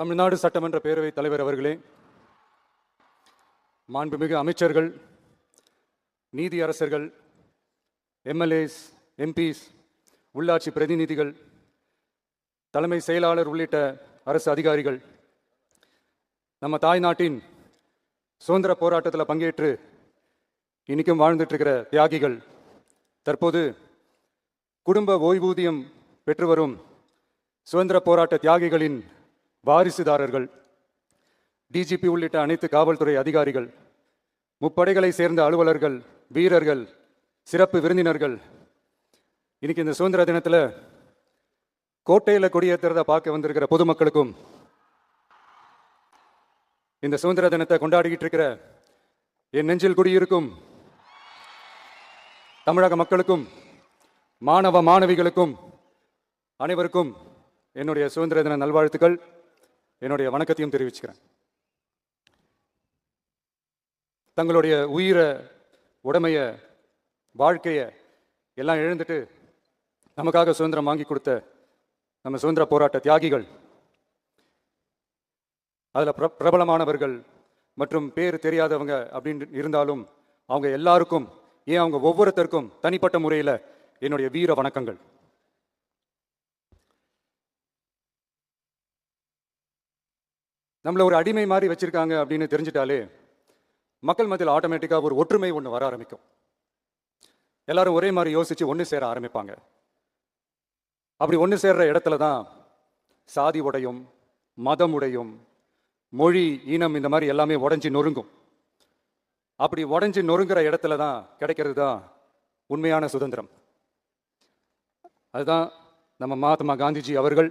தமிழ்நாடு சட்டமன்ற பேரவைத் தலைவர் அவர்களே, மாண்புமிகு அமைச்சர்கள், நீதியரசர்கள், எம்எல்ஏஸ், எம்பிஸ், உள்ளாட்சி பிரதிநிதிகள், தலைமை செயலாளர் உள்ளிட்ட அரசு அதிகாரிகள், நம்ம தாய்நாட்டின் சுதந்திர போராட்டத்தில் பங்கேற்று இன்னைக்கும் வாழ்ந்துட்டு இருக்கிற தியாகிகள், தற்போது குடும்ப ஓய்வூதியம் பெற்று வரும் சுதந்திர போராட்ட தியாகிகளின் வாரிசுதாரர்கள், டிஜிபி உள்ளிட்ட அனைத்து காவல்துறை அதிகாரிகள், முப்படைகளை சேர்ந்த அலுவலர்கள், வீரர்கள், சிறப்பு விருந்தினர்கள், இன்னைக்கு இந்த சுதந்திர தினத்தில் கோட்டையில் கொடியேற்றுறதை பார்க்க வந்திருக்கிற பொதுமக்களுக்கும், இந்த சுதந்திர தினத்தை கொண்டாடிக்கிட்டு இருக்கிற என் நெஞ்சில் குடியிருக்கும் தமிழக மக்களுக்கும், மாணவ மாணவிகளுக்கும் அனைவருக்கும் என்னுடைய சுதந்திர தின நல்வாழ்த்துக்கள், என்னுடைய வணக்கத்தையும் தெரிவிச்சுக்கிறேன். தங்களுடைய உயிரை, உடமைய, வாழ்க்கைய எல்லாம் இழந்துட்டு நமக்காக சுதந்திரம் வாங்கி கொடுத்த நம்ம சுதந்திர போராட்ட தியாகிகள், அதில் பிரபலமானவர்கள் மற்றும் பேர் தெரியாதவங்க அப்படின்னு இருந்தாலும் அவங்க எல்லாருக்கும், ஏன் அவங்க ஒவ்வொருத்தருக்கும் தனிப்பட்ட முறையில் என்னுடைய வீர வணக்கங்கள். நம்மள ஒரு அடிமை மாதிரி வச்சிருக்காங்க அப்படின்னு தெரிஞ்சிட்டாலே மக்கள் மத்தியில் ஆட்டோமேட்டிக்காக ஒரு ஒற்றுமை ஒன்று வர ஆரம்பிக்கும். எல்லாரும் ஒரே மாதிரி யோசிச்சு ஒன்று சேர ஆரம்பிப்பாங்க. அப்படி ஒன்று சேர்ற இடத்துல தான் சாதி உடையும், மதம் உடையும், மொழி, இனம் இந்த மாதிரி எல்லாமே உடஞ்சி நொறுங்கும். அப்படி உடஞ்சி நொறுங்குற இடத்துல தான் கிடைக்கிறது தான் உண்மையான சுதந்திரம். அதுதான் நம்ம மகாத்மா காந்திஜி அவர்கள்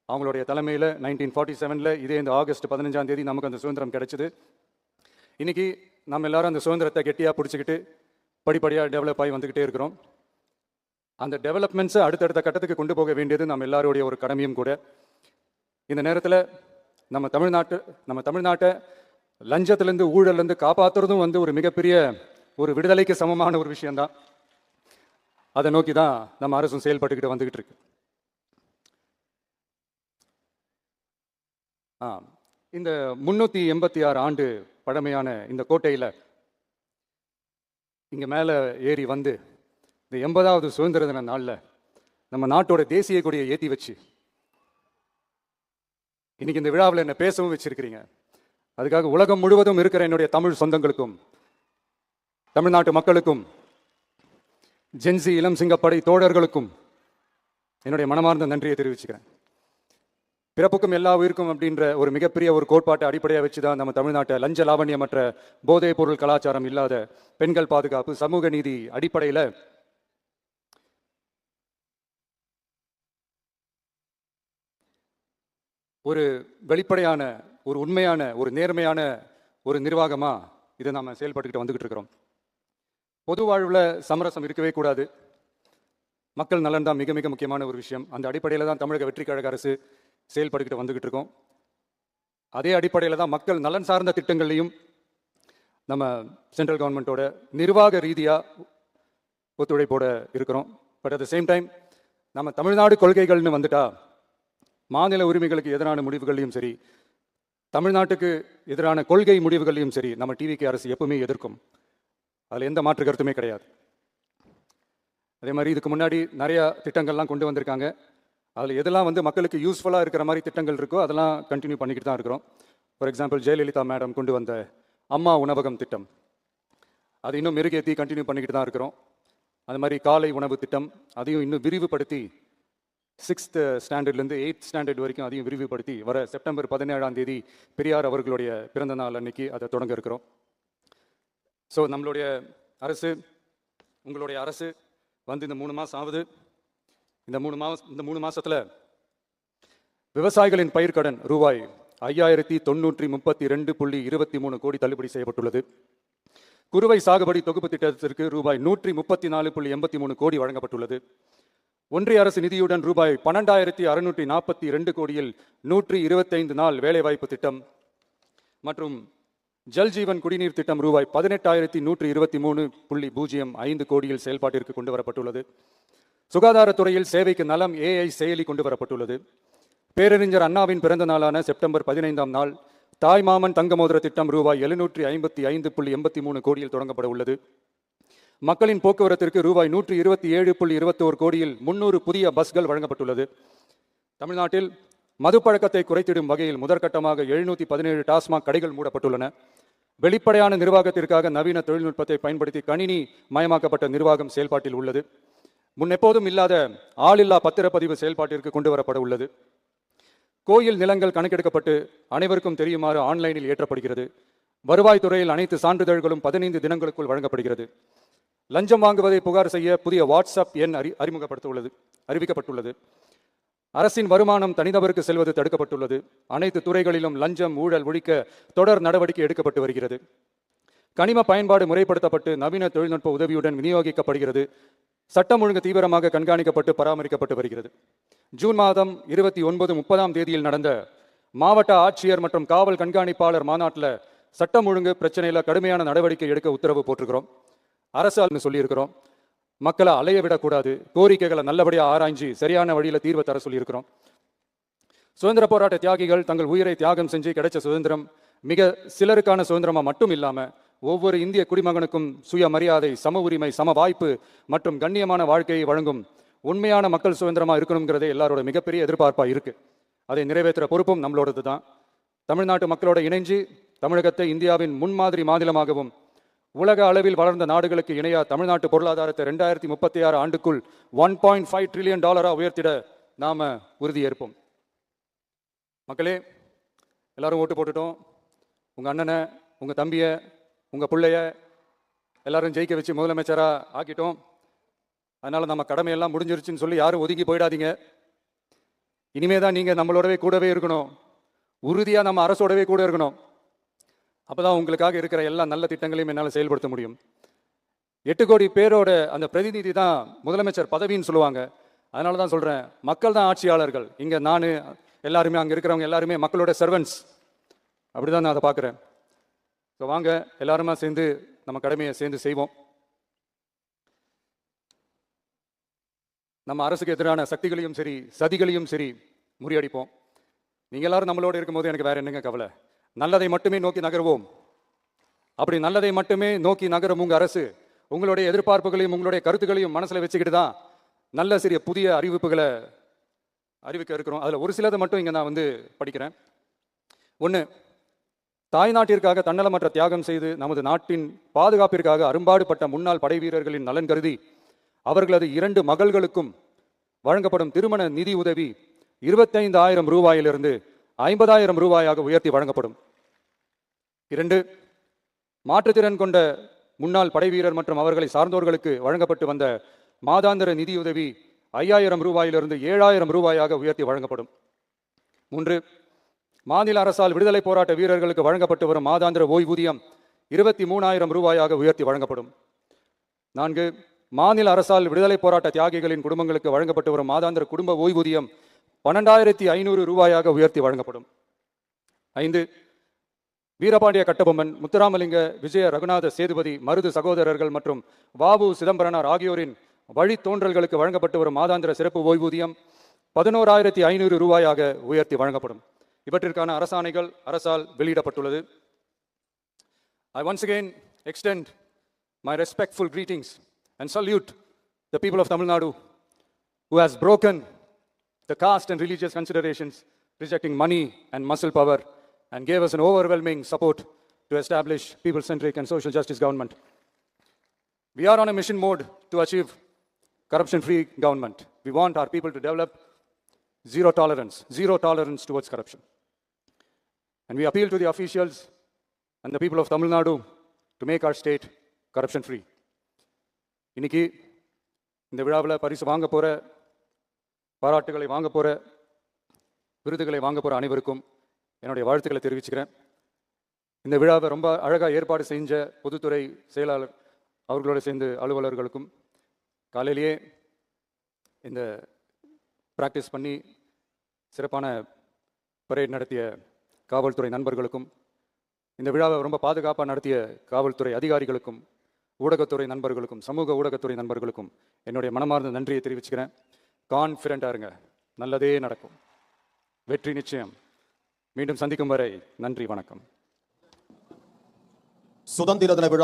அவங்களுடைய தலைமையில் 1947 இதே இந்த ஆகஸ்ட் 15 நமக்கு அந்த சுதந்திரம் கிடைச்சிது. இன்னைக்கு நம்ம எல்லாரும் அந்த சுதந்திரத்தை கெட்டியாக பிடிச்சிக்கிட்டு படிப்படியாக டெவலப் ஆகி வந்துக்கிட்டே இருக்கிறோம். அந்த டெவலப்மெண்ட்ஸை அடுத்தடுத்த கட்டத்துக்கு கொண்டு போக வேண்டியது நம்ம எல்லாருடைய ஒரு கடமையும் கூட. இந்த நேரத்தில் நம்ம தமிழ்நாட்டை லஞ்சத்திலேருந்து, ஊழல்லேருந்து காப்பாற்றுறதும் ஒரு மிகப்பெரிய ஒரு விடுதலைக்கு சமமான ஒரு விஷயம்தான். அதை நோக்கி தான் நம்ம அரசும் செயல்பட்டுக்கிட்டு வந்துக்கிட்டு இருக்கு. இந்த 386 ஆண்டு பழமையான இந்த கோட்டையில் இங்கே மேலே ஏறி வந்து இந்த 80வது சுதந்திர தின நாளில் நம்ம நாட்டோட தேசிய கொடியை ஏற்றி வச்சு இன்னைக்கு இந்த விழாவில் என்ன பேசவும் வச்சிருக்கிறீங்க. அதுக்காக உலகம் முழுவதும் இருக்கிற என்னுடைய தமிழ் சொந்தங்களுக்கும், தமிழ்நாட்டு மக்களுக்கும், ஜென்சி இளம் சிங்கப்படை தோழர்களுக்கும் என்னுடைய மனமார்ந்த நன்றியை தெரிவிச்சுக்கிறேன். பிறப்புக்கும் எல்லா உயிருக்கும் அப்படின்ற ஒரு மிகப்பெரிய ஒரு கோட்பாட்டை அடிப்படையாக வச்சு தான் நம்ம தமிழ்நாட்டை லஞ்ச லாவண்யமற்ற போதைப் பொருள் கலாச்சாரம் இல்லாத, பெண்கள் பாதுகாப்பு, சமூக நீதி அடிப்படையில் ஒரு வெளிப்படையான, ஒரு உண்மையான, ஒரு நேர்மையான ஒரு நிர்வாகமாக இதை நாம் செயல்பட்டுக்கிட்டு வந்துக்கிட்டு இருக்கிறோம். பொது வாழ்வில் சமரசம் இருக்கவே கூடாது. மக்கள் நலன் தான் மிக மிக முக்கியமான ஒரு விஷயம். அந்த அடிப்படையில் தான் தமிழக வெற்றி கழக அரசு செயல்பட்டுக்கிட்டு வந்துக்கிட்டு இருக்கோம். அதே அடிப்படையில் தான் மக்கள் நலன் சார்ந்த திட்டங்கள்லையும் நம்ம சென்ட்ரல் கவர்மெண்ட்டோட நிர்வாக ரீதியாக ஒத்துழைப்போட இருக்கிறோம். But at the same time நம்ம தமிழ்நாடு கொள்கைகள்னு வந்துட்டா மாநில உரிமைகளுக்கு எதிரான முடிவுகளையும் சரி, தமிழ்நாட்டுக்கு எதிரான கொள்கை முடிவுகளையும் சரி நம்ம டிவிகே அரசு எப்பவுமே எதிர்க்கும். அதில் எந்த மாற்று கருத்துமே கிடையாது. அதே மாதிரி இதுக்கு முன்னாடி நிறையா திட்டங்கள்லாம் கொண்டு வந்திருக்காங்க. அதில் எதெல்லாம் மக்களுக்கு யூஸ்ஃபுல்லாக இருக்கிற மாதிரி திட்டங்கள் இருக்கோ அதெல்லாம் கண்டினியூ பண்ணிக்கிட்டு தான் இருக்கிறோம். ஃபார் எக்ஸாம்பிள் ஜெயலலிதா மேடம் கொண்டு வந்த அம்மா உணவகம் திட்டம், அது இன்னும் மெருகேற்றி கண்டினியூ பண்ணிக்கிட்டு தான் இருக்கிறோம். அது மாதிரி காலை உணவு திட்டம், அதையும் இன்னும் விரிவுபடுத்தி 6th ஸ்டாண்டர்ட்லேருந்து 8th ஸ்டாண்டர்ட் வரைக்கும் அதையும் விரிவுபடுத்தி வர செப்டம்பர் 17 பெரியார் அவர்களுடைய பிறந்த நாள் அன்னைக்கு அதை தொடங்க இருக்கிறோம். ஸோ நம்மளுடைய அரசு, உங்களுடைய அரசு இந்த 3 மாதம் ஆகுது. இந்த 3 மாசத்துல விவசாயிகளின் பயிர்க்கடன் ரூபாய் 5092.23 கோடி தள்ளுபடி செய்யப்பட்டுள்ளது. குறுவை சாகுபடி தொகுப்பு திட்டத்திற்கு ரூபாய் 134.83 கோடி வழங்கப்பட்டுள்ளது. ஒன்றிய அரசு நிதியுடன் ரூபாய் 12,642 கோடியில் 125 நாள் வேலைவாய்ப்பு திட்டம் மற்றும் ஜல் ஜீவன் குடிநீர் திட்டம் ரூபாய் 18,123.05 கோடியில் செயல்பாட்டிற்கு கொண்டு வரப்பட்டுள்ளது. சுகாதாரத்துறையில் சேவைக்கு நலம் AI செயலி கொண்டு வரப்பட்டுள்ளது. பேரறிஞர் அண்ணாவின் பிறந்த நாளான செப்டம்பர் 15ஆம் நாள் தாய்மாமன் தங்க மோதிர திட்டம் ரூபாய் 755.83 கோடியில் தொடங்கப்பட உள்ளது. மக்களின் போக்குவரத்திற்கு ரூபாய் 127.21 கோடியில் 300 புதிய பஸ்கள் வழங்கப்பட்டுள்ளது. தமிழ்நாட்டில் மதுப்பழக்கத்தை குறைத்திடும் வகையில் முதற்கட்டமாக 717 டாஸ்மாக் கடைகள் மூடப்பட்டுள்ளன. வெளிப்படையான நிர்வாகத்திற்காக நவீன தொழில்நுட்பத்தை பயன்படுத்தி கணினி மயமாக்கப்பட்ட நிர்வாகம் செயல்பாட்டில் உள்ளது. முன்னெப்போதும் இல்லாத ஆளில்லா பத்திரப்பதிவு செயல்பாட்டிற்கு கொண்டு வரப்பட உள்ளது. கோயில் நிலங்கள் கணக்கெடுக்கப்பட்டு அனைவருக்கும் தெரியுமாறு ஆன்லைனில் ஏற்றப்படுகிறது. வருவாய்த்துறையில் அனைத்து சான்றிதழ்களும் 15 தினங்களுக்குள் வழங்கப்படுகிறது. லஞ்சம் வாங்குவதை புகார் செய்ய புதிய வாட்ஸ்அப் எண் அறிவிக்கப்பட்டுள்ளது. அரசின் வருமானம் தனிநபருக்கு செல்வது தடுக்கப்பட்டுள்ளது. அனைத்து துறைகளிலும் லஞ்சம் ஊழல் ஒழிக்க தொடர் நடவடிக்கை எடுக்கப்பட்டு வருகிறது. கனிம பயன்பாடு முறைப்படுத்தப்பட்டு நவீன தொழில்நுட்ப உதவியுடன் விநியோகிக்கப்படுகிறது. சட்டம் ஒழுங்கு தீவிரமாக கண்காணிக்கப்பட்டு பராமரிக்கப்பட்டு வருகிறது. ஜூன் மாதம் 29, 30ஆம் தேதியில் நடந்த மாவட்ட ஆட்சியர் மற்றும் காவல் கண்காணிப்பாளர் மாநாட்டில் சட்டம் ஒழுங்கு பிரச்சனையில் கடுமையான நடவடிக்கை எடுக்க உத்தரவு போட்டிருக்கிறோம். அரசு சொல்லியிருக்கிறோம். மக்களை அலைய விடக்கூடாது, கோரிக்கைகளை நல்லபடியாக ஆராய்ச்சி சரியான வழியில் தீர்வு தர சொல்லியிருக்கிறோம். சுதந்திர போராட்ட தியாகிகள் தங்கள் உயிரை தியாகம் செஞ்சு கிடைச்ச சுதந்திரம் மிக சிலருக்கான சுதந்திரமா மட்டும் இல்லாமல் ஒவ்வொரு இந்திய குடிமகனுக்கும் சுயமரியாதை, சம உரிமை, சம வாய்ப்பு மற்றும் கண்ணியமான வாழ்க்கையை வழங்கும் உண்மையான மக்கள் சுதந்திரமா இருக்கணுங்கிறதே எல்லாரோட மிகப்பெரிய எதிர்பார்ப்பா இருக்கு. அதை நிறைவேற்றுற பொறுப்பும் நம்மளோடது தான். தமிழ்நாட்டு மக்களோட இணைஞ்சு தமிழகத்தை இந்தியாவின் முன்மாதிரி மாநிலமாகவும் உலக அளவில் வளர்ந்த நாடுகளுக்கு இணையா தமிழ்நாட்டு பொருளாதாரத்தை 2036 ஆண்டுக்குள் $1.5 trillion உயர்த்திட நாம உறுதியேற்போம். மக்களே, எல்லாரும் ஓட்டு போட்டுட்டோம். உங்க அண்ணனை, உங்க தம்பிய, உங்க பிள்ளைய எல்லாரும் ஜெயிக்க வச்சு முதலமைச்சரா ஆக்கிட்டோம். அதனால நம்ம கடமையெல்லாம் முடிஞ்சிருச்சுன்னு சொல்லி யாரும் ஒதுங்கி போயிடாதீங்க. இனிமேதான் நீங்க நம்மளோடவே கூடவே இருக்கணும். உறுதியா நம்ம அரசோடவே கூட இருக்கணும். அப்பதான் உங்களுக்காக இருக்கிற எல்லா நல்ல திட்டங்களையும் என்னால் செயல்படுத்த முடியும். 8 கோடி பேரோட அந்த பிரதிநிதி தான் முதலமைச்சர் பதவின்னு சொல்லுவாங்க. அதனால தான் சொல்றேன், மக்கள் தான் ஆட்சியாளர்கள். இங்க நான் எல்லாருமே, அங்க இருக்கிறவங்க எல்லாருமே மக்களோட சர்வன்ட்ஸ். அப்படிதான் நான் அதை பார்க்குறேன். ஸோ வாங்க எல்லாருமா சேர்ந்து நம்ம கடமையை சேர்ந்து செய்வோம். நம்ம அரசுக்கு எதிரான சக்திகளையும் சரி சதிகளையும் சரி முறியடிப்போம். நீங்க எல்லாரும் நம்மளோட இருக்கும்போது எனக்கு வேற என்னங்க கவலை? நல்லதை மட்டுமே நோக்கி நகர்வோம். அப்படி நல்லதை மட்டுமே நோக்கி நகரும் உங்க அரசு உங்களுடைய எதிர்பார்ப்புகளையும் உங்களுடைய கருத்துக்களையும் மனசுல வச்சுக்கிட்டு தான் நல்ல சிறிய புதிய அறிவிப்புகளை அறிவிக்க இருக்கிறோம். அதுல ஒரு சிலதை மட்டும் இங்க நான் படிக்கிறேன். 1, தாய்நாட்டிற்காக தன்னலமற்ற தியாகம் செய்து நமது நாட்டின் பாதுகாப்பிற்காக அரும்பாடுபட்ட முன்னாள் படை வீரர்களின் நலன் கருதி அவர்களது 2 மகள்களுக்கும் வழங்கப்படும் திருமண நிதி உதவி 25,000 ரூபாயிலிருந்து 50,000 ரூபாயாக உயர்த்தி வழங்கப்படும். 2, மாற்றுத்திறன் கொண்ட முன்னாள் படை வீரர் மற்றும் அவர்களை சார்ந்தோர்களுக்கு வழங்கப்பட்டு வந்த மாதாந்திர நிதியுதவி 5,000 ரூபாயிலிருந்து 7,000 ரூபாயாக உயர்த்தி வழங்கப்படும். 3, மாநில அரசால் விடுதலை போராட்ட வீரர்களுக்கு வழங்கப்பட்டு வரும் மாதாந்திர ஓய்வூதியம் 23,000 ரூபாயாக உயர்த்தி வழங்கப்படும். 4, மாநில அரசால் விடுதலை போராட்ட தியாகிகளின் குடும்பங்களுக்கு வழங்கப்பட்டு வரும் மாதாந்திர குடும்ப ஓய்வூதியம் 12,500 ரூபாயாக உயர்த்தி வழங்கப்படும். 5, வீரபாண்டிய கட்டபொம்மன், முத்துராமலிங்க, விஜய ரகுநாத சேதுபதி, மருது சகோதரர்கள் மற்றும் வாவு சிதம்பரனார் ஆகியோரின் வழித்தோன்றல்களுக்கு வழங்கப்பட்டு வரும் மாதாந்திர சிறப்பு ஓய்வூதியம் 11,500 ரூபாயாக உயர்த்தி வழங்கப்படும். இவற்றிற்கான அரசாணைகள் அரசால் வெளியிடப்பட்டுள்ளது. I once again extend my respectful greetings and salute the people of Tamil Nadu who has broken the caste and religious considerations, rejecting money and muscle power, and gave us an overwhelming support to establish people-centric and social justice government. We are on a mission mode to achieve corruption-free government. We want our people to develop zero tolerance towards corruption. And we appeal to the officials and the people of Tamil Nadu to make our state corruption-free. இன்னைக்கு இந்த விழாவில் பரிசு வாங்க போற, பாராட்டுகளை வாங்க போற, விருதுகளை வாங்க போற அனைவருக்கும் என்னுடைய வாழ்த்துக்களை தெரிவிச்சுக்கிறேன். இந்த விழாவை ரொம்ப அழகாக ஏற்பாடு செஞ்ச பொதுத்துறை செயலாளர் அவர்களோடு சேர்ந்து அலுவலர்களுக்கும், காலையிலேயே இந்த பிராக்டிஸ் பண்ணி சிறப்பான பரேட் நடத்திய காவல்துறை நண்பர்களுக்கும், இந்த விழாவை ரொம்ப பாதுகாப்பாக நடத்திய காவல்துறை அதிகாரிகளுக்கும், ஊடகத்துறை நண்பர்களுக்கும், சமூக ஊடகத்துறை நண்பர்களுக்கும் என்னுடைய மனமார்ந்த நன்றியை தெரிவிச்சுக்கிறேன். கான்ஃபிடென்ட்டாக இருங்க, நல்லதே நடக்கும். வெற்றி நிச்சயம். மீண்டும் சந்திக்கும் வரை நன்றி, வணக்கம். சுதந்திர தின விழா